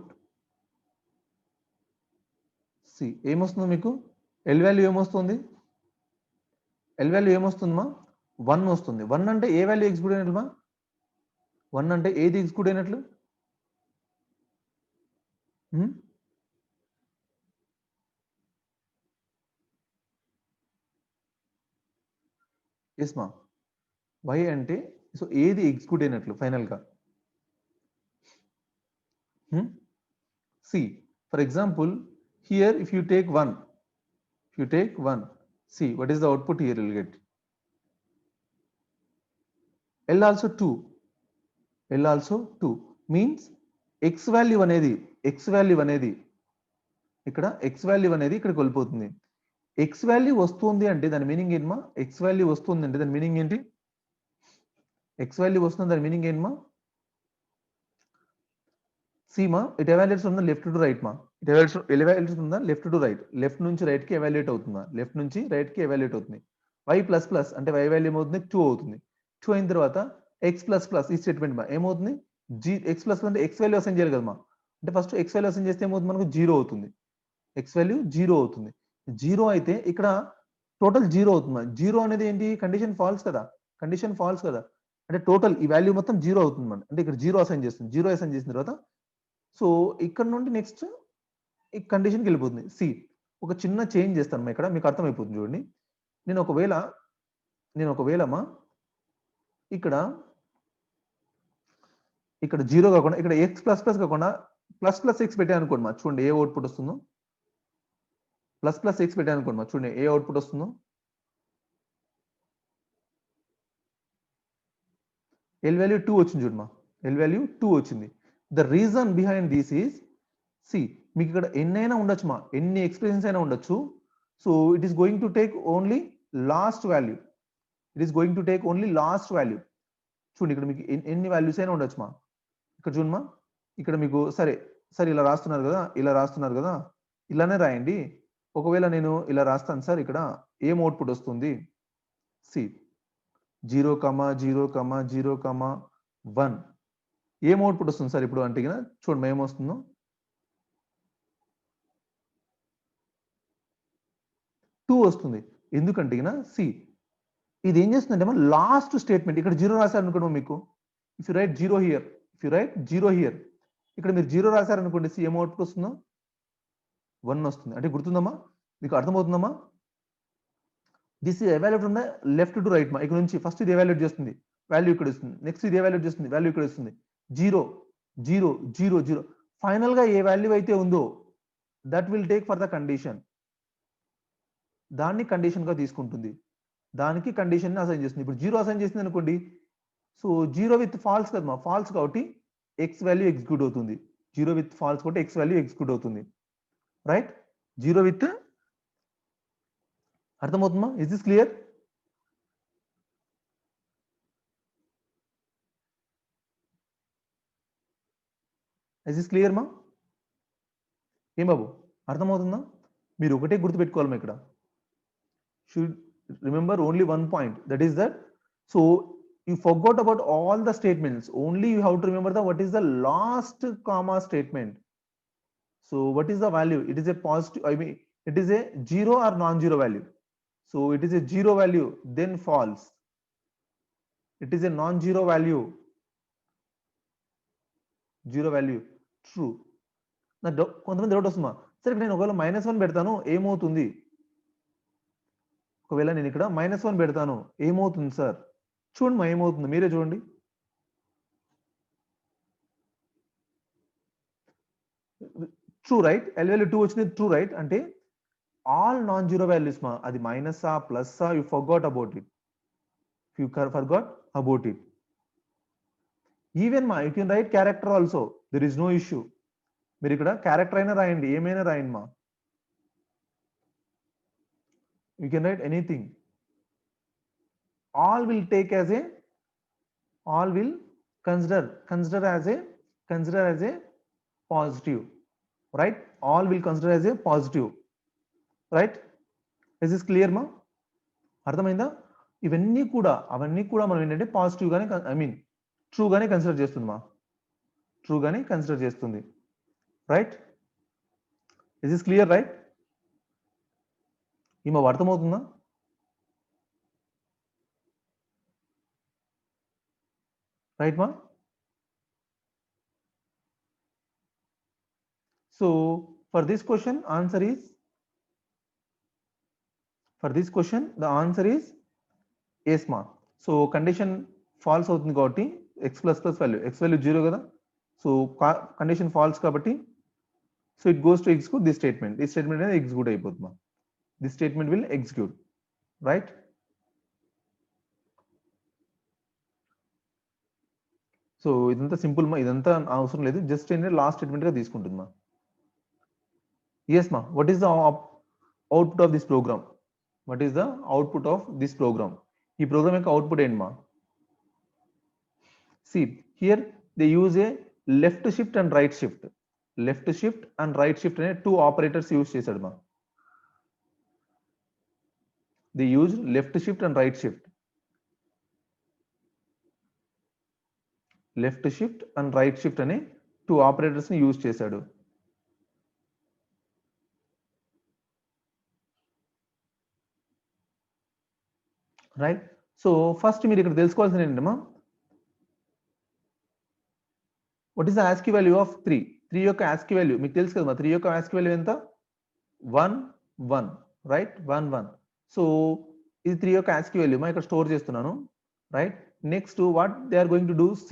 see ఏమొస్తుంది మీకు? L value ఏమొస్తుంది? L value ఏమొస్తుంది మా? 1 వస్తుంది. 1 అంటే ఏ వాల్యూ ఎగ్జిక్యూట్ అయినట్లు మా? 1 అంటే ఏది ఎగ్జిక్యూట్ అయినట్లు? ఎస్ మా. వై అంటే సో ఏది ఎగ్జిక్యూట్ అయినట్లు ఫైనల్ గా. See, for example, here if you take 1, see what is the output here you will get. L also 2, L also 2 means x value అనేది ఇక్కడ x value అనేది ఇక్కడికి వెళ్ళిపోతుంది. x value వస్తుంది అంటే దాని మీనింగ్ ఏంటమ్మా? x value వస్తుంది అంటే దాని మీనింగ్ ఏంటి? x value వస్తుంది దాని మీనింగ్ ఏంటమ్మా? See ma, it evaluates from the left to right ma. It evaluates from the left to right. Left నుంచి right కి evaluate అవుతుందా? Left నుంచి right కి evaluate అవుతుంది. y plus plus అంటే y value ఏమవుతుంది? 2 అవుతుంది. 2 అయిన తర్వాత x plus plus ఈ స్టేట్మెంట్ మా ఏమవుతుంది? x plus అంటే x value అసైన్ చేయాలి కదా మా. అంటే ఫస్ట్ x value అసైన్ చేస్తే ఏమవుతుంది మనకు 0 అవుతుంది. x value 0 అవుతుంది. 0 అయితే ఇక్కడ టోటల్ 0 అవుతుంది. 0 అనేది ఏంటి? కండిషన్ ఫాల్స్ కదా. కండిషన్ ఫాల్స్ కదా. అంటే టోటల్ ఈ వాల్యూ మొత్తం 0 అవుతుంది మన. అంటే ఇక్కడ 0 అసైన్ చేస్తుంది. 0 అసైన్ చేసిన తర్వాత సో ఇక్కడ నుండి నెక్స్ట్ ఈ కండిషన్కి వెళ్ళిపోతుంది. సి ఒక చిన్న చేంజ్ చేస్తాను ఇక్కడ మీకు అర్థమైపోతుంది చూడండి. నేను ఒకవేళ మా ఇక్కడ 0 కాకుండా ఇక్కడ x ప్లస్ ప్లస్ కాకుండా ప్లస్ ప్లస్ ఎక్స్ పెట్టాను అనుకోండి మా. చూడండి ఏ అవుట్పుట్ వస్తుందో. ప్లస్ ప్లస్ ఎక్స్ పెట్టాను అనుకోండి మా. చూడండి ఏ అవుట్పుట్ వస్తుందో. L value 2 వచ్చింది చూడమా. L value 2 వచ్చింది. The reason behind this is, see మీకు ఇక్కడ ఎన్నైనా ఉండొచ్చు మా, ఎన్ని ఎక్స్ప్రెషన్స్ అయినా ఉండొచ్చు. So it is going to take only last value. It is going to take only last value. చూడండి ఇక్కడ మీకు ఎన్ని వాల్యూస్ అయినా ఉండొచ్చు మా. ఇక్కడ చూడమ్మా, ఇక్కడ మీకు సరే సరే ఇలా రాస్తున్నారు కదా, ఇలా రాస్తున్నారు కదా, ఇలానే రాయండి. ఒకవేళ నేను ఇలా రాస్తాను సార్, ఇక్కడ ఏం అవుట్పుట్ వస్తుంది? సి 0,0,0,1 ఏం అవుట్పుట్ వస్తుంది సార్ ఇప్పుడు అంటే కదా, చూడండి ఏమొస్తుందో. 2 వస్తుంది. ఎందుకంటే సి ఇది ఏం చేస్తుందంటే మన లాస్ట్ స్టేట్మెంట్, ఇక్కడ 0 రాశారు అనుకోండి మీకు, if you right 0 here, if you right 0 here, ఇక్కడ మీరు 0 రాశారు అనుకోండి, సి ఏం అవుట్పుట్ వస్తుందో 1 వస్తుంది. అంటే గుర్తుందమ్మా, మీకు అర్థమవుతుందమ్మా? This is evaluate from the left to right మా. ఇక్కడ నుంచి ఫస్ట్ ఇది ఎవాల్యుయేట్ చేస్తుంది, వాల్యూ ఇక్కడ ఇస్తుంది. నెక్స్ట్ ఇది ఎవాల్యుయేట్ చేస్తుంది, వాల్యూ ఇక్కడ ఇస్తుంది. 0 0 0 0 ఫైనల్ గా ఏ వాల్యూ అయితే ఉందో that will take for the condition, దాన్ని కండిషన్ గా తీసుకుంటుంది, దానికి కండిషన్ అసైన్ చేస్తుంది. ఇప్పుడు 0 అసైన్ చేసింది అనుకోండి, సో 0 విత్ ఫాల్స్ కదమ్మా, ఫాల్స్ కాబట్టి ఎక్స్ వాల్యూ ఎగ్జిక్యూట్ అవుతుంది. 0 విత్ ఫాల్స్ కాబట్టి ఎక్స్ వాల్యూ ఎగ్జిక్యూట్ అవుతుంది, రైట్? 0 విత్, అర్థమవుతుందా? Is this clear? Is this clear మా? ఏం బాబు, అర్థమవుతుందా? మీరు ఒకటే గుర్తుపెట్టుకోవాలి ఇక్కడ, should remember only one point, that is that so you forgot about all the statements, only you have to remember the what is the last comma statement. So what is the value? It is a positive, I mean it is a 0 or non-zero value. So it is a 0 value, then false. It is a non-zero value, 0 value, true. నా కొంతమంది doubt వస్తుందా, సరే నేను ఒకవేళ -1 పెడతాను ఏమవుతుంది? ఒకవేళ నేను ఇక్కడ -1 పెడతాను ఏమవుతుంది సార్? చూడండి మా ఏమవుతుంది, మీరే చూడండి. ట్రూ రైట్, ఎల్ వాల్యూ 2 వచ్చింది, ట్రూ రైట్. అంటే ఆల్ నాన్ జీరో వాల్యూస్ మా, అది మైనసా ప్లస్సా, you forgot about it, you forgot about it. Even మా you can write character also, there is no issue. మీరు ఇక్కడ క్యారెక్టర్ అయినా రాయండి, ఏమైనా రాయండి మా, you can write anything. all will take as a, all will consider as a positive, right? All will consider as a positive, right? Is this clear ma? అర్థమైందా? ఇవన్నీ కూడా అవన్నీ కూడా మనం ఏంటంటే పాజిటివ్ గానే, ఐ మీన్ ట్రూ గానే consider చేస్తుంది మా, ట్రూ గానే కన్సిడర్ చేస్తుంది, right? Is this clear, right? ఈమె అర్థమవుతుందా? right ma? So for this question answer is, for this question the answer is yes ma. So condition false అవుతుంది కాబట్టి x plus value, x value 0 కదా, so condition false కాబట్టి so it goes to execute this statement, this statement అనేది execute అయిపోతుంది మా, this statement will execute, right? So ఇదంతా simple మా, ఇదంతా అవసరం లేదు, జస్ట్ ఏంటంటే లాస్ట్ స్టేట్మెంట్ గా తీసుకుంటుంది మా. yes ma, what is the output of this program? What is the output of this program? ఈ ప్రోగ్రామ్ యొక్క అవుట్పుట్ ఏంటి మా? see here they use a left shift and right shift, left shift and right shift అనే two operators use చేశాడు మా. they use left shift and right shift, left shift and right shift అనే two operators ని use చేశాడు, right? So first మీరు ఇక్కడ తెలుసుకోవాల్సింది ఏంటమ్మా, what is the ASCII value of 3? 3 యొక్క ASCII వాల్యూ మీకు తెలుసు కదా, 3 యొక్క ASCII వాల్యూ ఎంత? 1 1, రైట్? 1 1. సో ఇది 3 యొక్క ASCII వాల్యూ మా, ఇక్కడ స్టోర్ చేస్తున్నాను, right? Next what they are going to do, C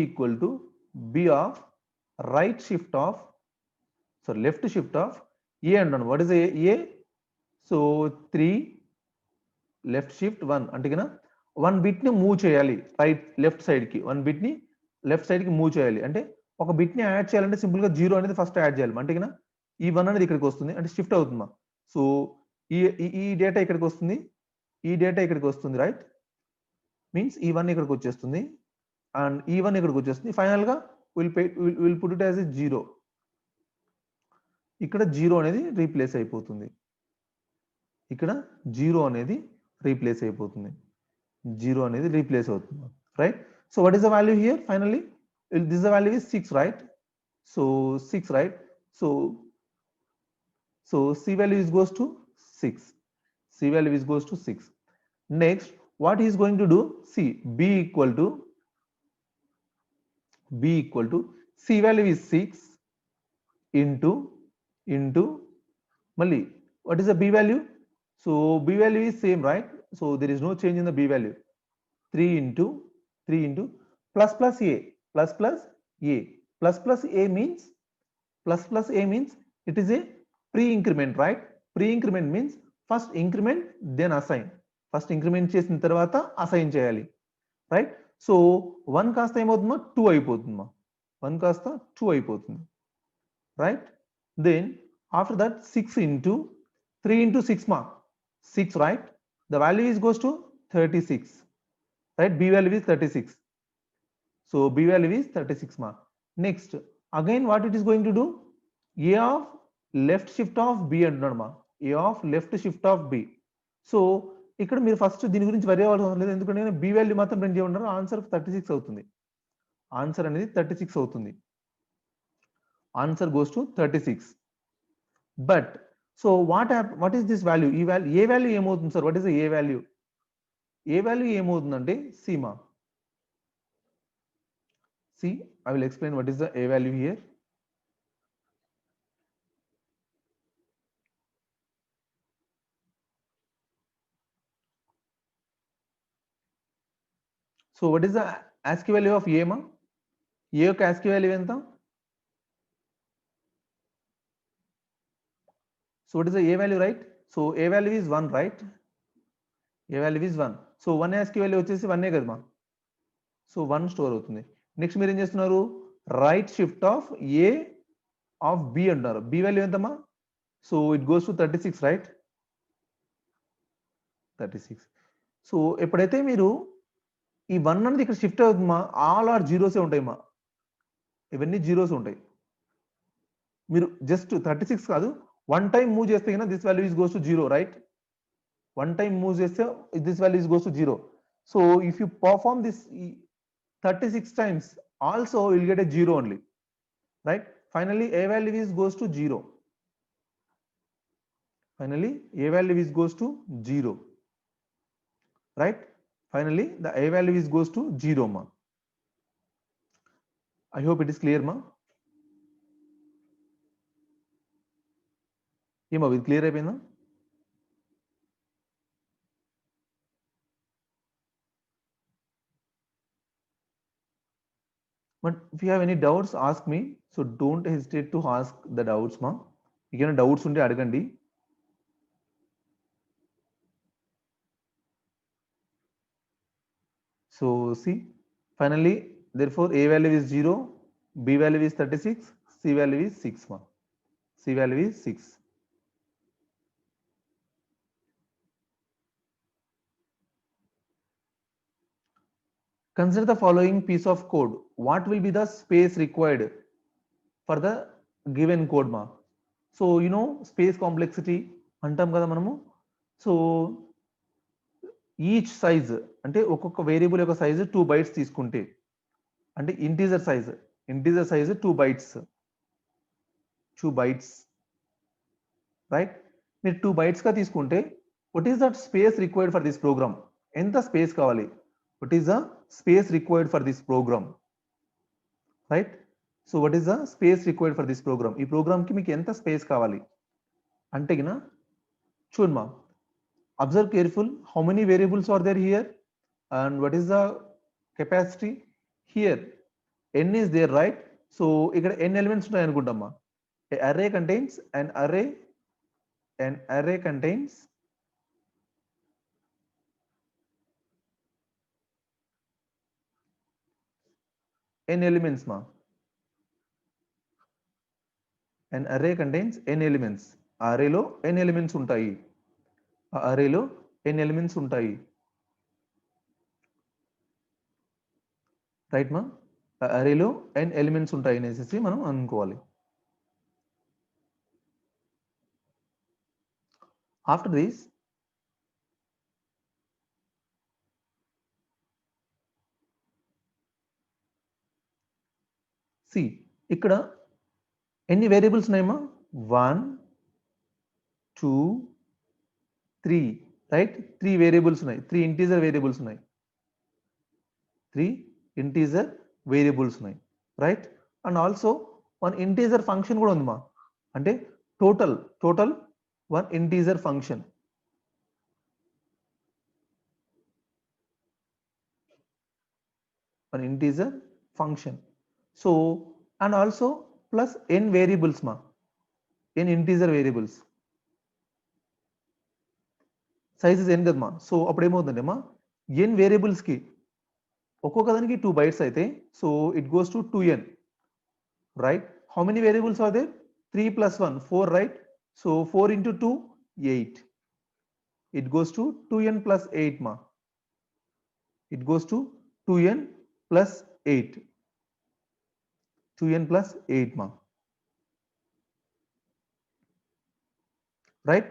equal to B of right shift of, so left shift of A అంటాను. What is A? So 3 left shift 1 అంటే కదా 1 bit ని move చేయాలి right left side కి, 1 bit ని left side కి move చేయాలి, అంటే ఒక బిట్ ని యాడ్ చేయాలంటే సింపుల్ గా 0 అనేది ఫస్ట్ యాడ్ చేయాలి అంటే కదా ఈ 1 అనేది ఇక్కడికి వస్తుంది అంటే షిఫ్ట్ అవుతుందా సో ఈ డేటా ఇక్కడికి వస్తుంది ఈ డేటా ఇక్కడికి వస్తుంది రైట్ మీన్స్ ఈ 1 ఇక్కడికి వచ్చేస్తుంది అండ్ ఈ 1 ఇక్కడికి వచ్చేస్తుంది ఫైనల్ గా will put it as a 0 ఇక్కడ 0 అనేది రీప్లేస్ అయిపోతుంది ఇక్కడ 0 అనేది రీప్లేస్ అయిపోతుంది 0 అనేది రీప్లేస్ అవుతుంది right so what is the value here finally this the value is 6 right so 6 right so c value is goes to 6 c value is goes to 6 next what he is going to do see b equal to c value is 6 into Mali what is the b value so b value is same right so there is no change in the b value 3 into plus a plus a means it is a pre-increment right pre-increment means first increment then assign first increment చేసిన తర్వాత assign చేయాలి right so 1 కాస్త ఏమవుతుందో 2 అయిపోతుందో 1 కాస్త 2 అయిపోతుంది right then after that 6 into 3 into 6 mark 6 right the value is goes to 36 right b value is 36 so b value is 36 mark next again what it is going to do a of left shift of b అంటున్నాడు మా a of left shift of b so ఇక్కడ మీరు first దీని గురించి వరి అవ్వాల్సిన లేదు ఎందుకంటే b వాల్యూ మాత్రం ప్రింట్ చేయమన్నారు ఆన్సర్ 36 అవుతుంది ఆన్సర్ అనేది 36 అవుతుంది answer goes to 36 but so what is this value ఈ వాల్యూ ఏ వాల్యూ ఏమవుతుంది sir what is a value ఏమవుతుందంటే Seema see I will explain what is the a value here so what is the ASCII value of a ma a యొక్క ASCII value ఎంత so what is the a value right so a value is 1 right a value is 1 so 1 ASCII value వచ్చేసి 1 కదా మా so 1 store అవుతుంది next మీరు ఏం చేస్తున్నారు right shift of a of b అంటారు b వాల్యూ ఎంతమ్మా so it goes to 36 right 36 so ఎప్పుడైతే మీరు ఈ 1 అనేది ఇక్కడ షిఫ్ట్ అవుతుందమ్మా ఆల్ ఆర్ జీరోసే ఉంటాయమ్మా ఇవన్నీ జీరోస్ ఉంటాయి మీరు జస్ట్ 36 కాదు వన్ టైం మూవ్ చేస్తే కన్నా this value is goes to 0 right one time move చేస్తే this value is goes to 0 so if you perform this 36 times also you'll get a 0 only right finally a value is goes to 0 finally a value is goes to 0 right finally the a value is goes to 0 ma I hope it is clear ma ఏమో ఇది clear అయిపోయిందా but if you have any doubts ask me so don't hesitate to ask the doubts ma మీకేమైనా doubts ఉంటే అడగండి so see finally therefore a value is 0 b value is 36 c value is 6 ma c value is 6 consider the following piece of code what will be the space required for the given code ma so you know space complexity అంటాం కదా మనము so each size అంటే ఒక్కొక్క variable యొక్క size 2 bytes తీసుకుంటే అంటే integer size 2 bytes right మీరు 2 bytes గా తీసుకుంటే what is that space required for this program ఎంత స్పేస్ కావాలి what is the space required for this program right so what is the space required for this program ఈ programme కి మీకు ఎంత space కావాలి అంటే గిన చూడమా observe careful how many variables are there here and what is the capacity here n is there right so ఇక్కడ n elements ఉన్నాయి అనుకుంటామా a array contains an array contains n elements ma an array contains n elements. ఆ arrayలో n elements ఉంటాయి. ఆ arrayలో n elements ఉంటాయి. Right మా? ఆ arrayలో n elements ఉంటాయి అనేసి మనం అనుకోవాలి. After this, see ఇక్కడ ఎన్ని వేరియబుల్స్ ఉన్నాయమ్మా? 1 2 3 రైట్? 3 వేరియబుల్స్ ఉన్నాయి. 3 ఇంటీజర్ వేరియబుల్స్ ఉన్నాయి. 3 ఇంటీజర్ వేరియబుల్స్ ఉన్నాయి. Right? And also one integer function కూడా ఉంది మా. అంటే total one integer function. An integer function. So and also plus n variables ma, n integer variables. Size is n కదా మా. So అప్పుడు ఏమవుతుందంటే మా n వేరియబుల్స్ కి ఒక్కొక్క దానికి 2 bytes అయితే so it goes to 2n, right? How many variables are there? 3 plus 1 4, right? So 4 into 2 8. It goes to 2n plus 8 ma. It goes to 2n plus 8. 2n plus 8 ma. Right?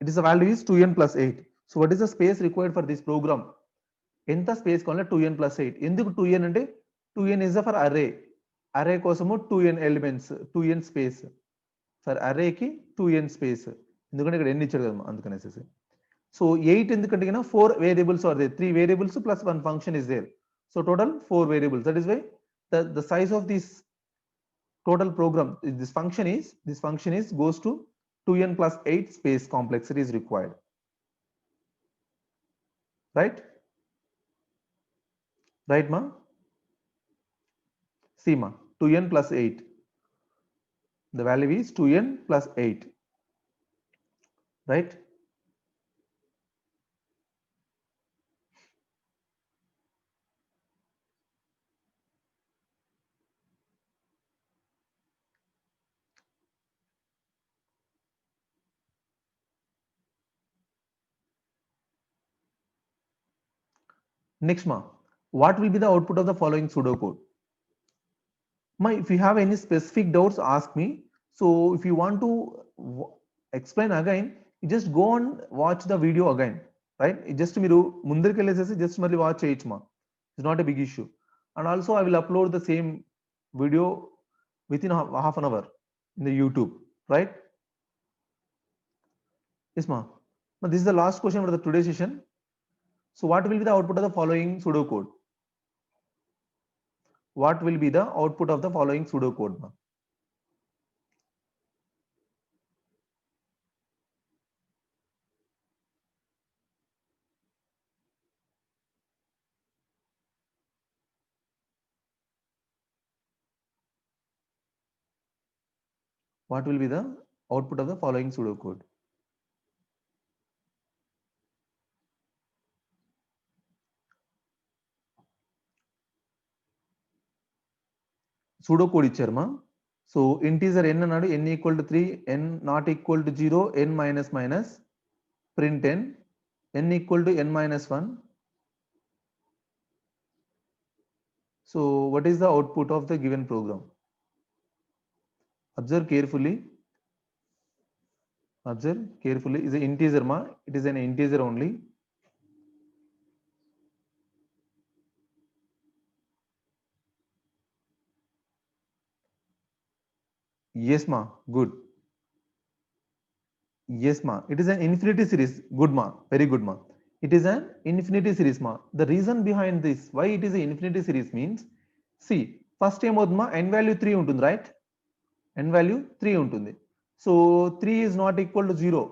It is the value is 2n plus 8. So what is the space required for this program? ఎంత space కావాలంటే 2n plus 8. ఎందుకు 2n అంటే 2n is for array. Array కోసము 2n elements, 2n space. For array కి 2n space. ఎందుకంటే ఇక్కడ n ఇచ్చాడు కదా అందుకనేసి. సో 8 ఎందుకంటే 4 variables are there. 3 variables plus 1 function is there. So total 4 variables. That is why the size of this total program, this function is goes to 2n plus 8 space complexity is required. Right? Right ma? See ma, 2n plus 8. The value is 2n plus 8. Right? Next ma, what will be the output of the following pseudocode? Ma, if you have any specific doubts, ask me. So if you want to explain again, you just go and watch the video again, right? Just మీరు ముందరికి వెళ్ళేసేసి just మళ్ళీ watch చేయొచ్చు మా. It's not a big issue. And also I will upload the same video within half an hour in the YouTube, right? Yes ma. This is the last question for the today's session. So what will be the output of the following pseudocode? What will be the output of the following pseudocode ma? What will be the output of the following pseudocode? Pseudocode ఇచ్చారు మా. So integer n అన్నాడు, n equal to 3, n not equal to 0, n minus minus, print n equal to n minus 1. So what is the output of the given program? Observe carefully. Observe carefully. Is an integer ma. It is an integer only. Yes ma. Good. Yes ma. It is an infinity series. Good ma. Very good ma. It is an infinity series ma. The reason behind this, why it is an infinity series means, see, first time ma n value 3 ఉంటుంది, right? n value 3 ఉంటుంది. So 3 is not equal to 0.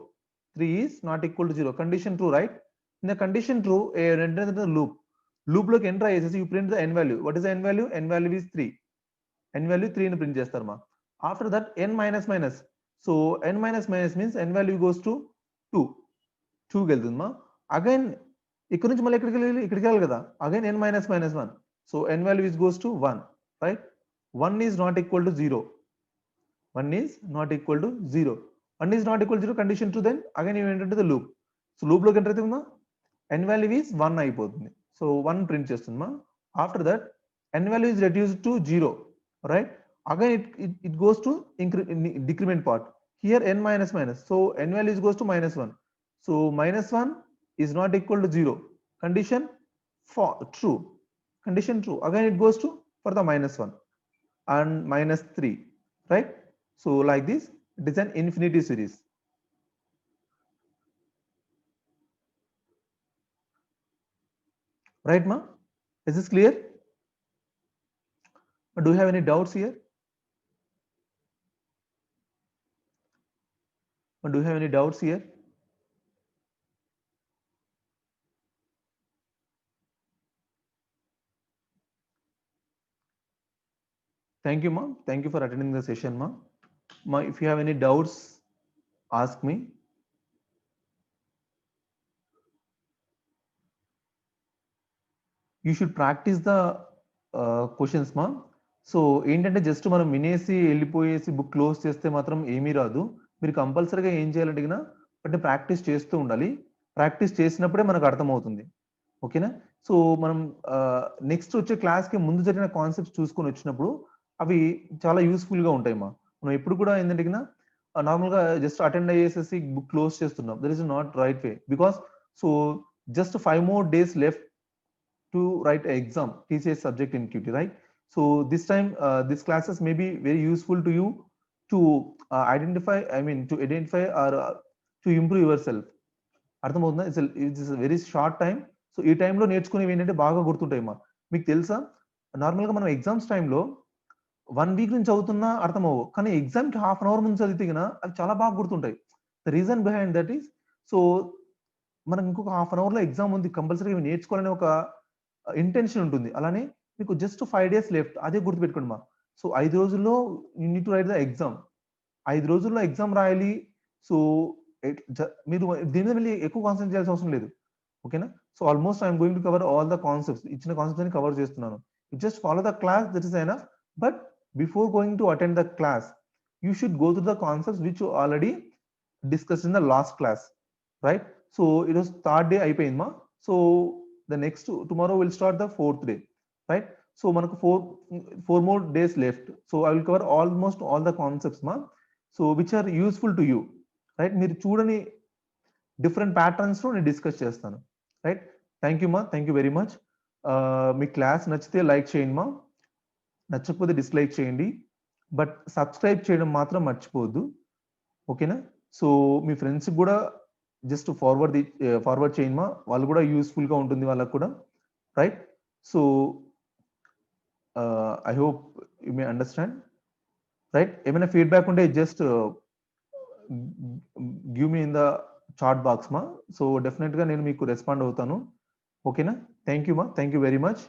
3 is not equal to 0. Condition true, right? In the condition true, enter the loop. Loop look enter అయ్యేసి you print the n value. What is the n value? N value is 3. n value 3 ని print చేస్తారు మా. After that n minus minus. So n minus minus means n value goes to 2. 2 కి వెళ్తుంది మా. Again ఇక్కడ నుంచి మళ్ళీ ఇక్కడికి వెళ్ళాలి కదా. Again n minus minus 1. So n value is goes to 1, right? 1 is not equal to 0. 1 is not equal to 0. 1 is not equal to 0 condition true, then again you enter into the loop. So loop loki enter aithe n value is 1 అయిపోతుంది. So 1 print చేస్తుందమ్మా. After that n value is reduced to 0, right? Again it goes to decrement part. Here n minus minus, so n value goes to minus 1. So minus 1 is not equal to 0. Condition true. Condition true. Again it goes to for the minus 1 and minus 3, right? So like this, it is an infinity series. Right, ma? Is this clear? Do you have any doubts here? Do you have any doubts here? Thank you, ma. Thank you for attending the session, ma. Ma, if you have any doubts, ask me. You should practice the questions, ma. So ఏంటంటే just మనం వినేసి వెళ్ళిపోయేసి book close చేస్తే మాత్రం ఏమీ రాదు. మీరు కంపల్సరీగా ఏం చేయాలంటే అంటే ప్రాక్టీస్ చేస్తూ ఉండాలి. ప్రాక్టీస్ చేసినప్పుడే మనకు అర్థమవుతుంది. ఓకేనా? సో మనం నెక్స్ట్ వచ్చే క్లాస్కి ముందు జరిగిన కాన్సెప్ట్స్ చూసుకొని వచ్చినప్పుడు అవి చాలా యూస్ఫుల్గా ఉంటాయి మా. మనం ఎప్పుడు కూడా ఏంటంటే నార్మల్గా జస్ట్ అటెండ్ అయ్యేసేసి బుక్ క్లోజ్ చేస్తున్నాం. That is not right way, because so just 5 more days left to write an exam, TCS subject in QT, right? So this time these classes may be very useful to you to identify or to improve yourself. అర్థమవుతుందా? It's very short time. So ఈ టైంలో నేర్చుకునేవి ఏంటంటే బాగా గుర్తుంటాయి మా. మీకు తెలుసా, నార్మల్గా మనం ఎగ్జామ్స్ టైంలో 1 week నుంచి చదువుతున్నా అర్థమవు, కానీ ఎగ్జామ్కి హాఫ్ అన్ అవర్ ముందు చదివితే అవి చాలా బాగా గుర్తుంటాయి. The reason behind that is, so మనం ఇంకొక హాఫ్ అన్ అవర్లో ఎగ్జామ్ ఉంది, కంపల్సరీ నేర్చుకోవాలని ఒక ఇంటెన్షన్ ఉంటుంది. అలానే మీకు జస్ట్ 5 days లెఫ్ట్, అదే గుర్తుపెట్టుకోండి మా. సో 5 రోజుల్లో you need to right the exam. 5 రోజుల్లో ఎగ్జామ్ రాయాలి. సో మీరు దీని మీద వెళ్ళి ఎక్కువ కాన్సన్ట్రేట్ చేయాల్సిన అవసరం లేదు. ఓకేనా? So almost I'm going to cover all the concepts. ఇచ్చిన కాన్సెప్ట్స్ అని కవర్ చేస్తున్నాను. You just follow the class, that is enough. But before going to attend the class, you should go to the concepts which already discuss in the last class, right? So ఈరోజు third day అయిపోయింది మా. So the next tomorrow will start the 4th day, right? So manaku 4 more days left. So I will cover almost all the concepts ma, so which are useful to you, right? Meer chudani different patterns lo నేను discuss చేస్తాను, right? Thank you మా, thank you very much. Me class నచ్చితే like చేయండి మా, నచ్చకపోతే dislike చేయండి, but subscribe చేయడం మాత్రం మర్చిపోవద్దు. ఓకేనా? సో మీ ఫ్రెండ్స్కి కూడా జస్ట్ ఫార్వర్డ్ చేయండి మా, వాళ్ళు కూడా యూస్ఫుల్గా ఉంటుంది వాళ్ళకు కూడా, right? So I hope you may understand, right? ఏమైనా ఫీడ్బ్యాక్ ఉంటే just give me in the chat box మా. సో డెఫినెట్గా నేను మీకు రెస్పాండ్ అవుతాను. ఓకేనా? థ్యాంక్ యూ మా, థ్యాంక్ యూ వెరీ మచ్.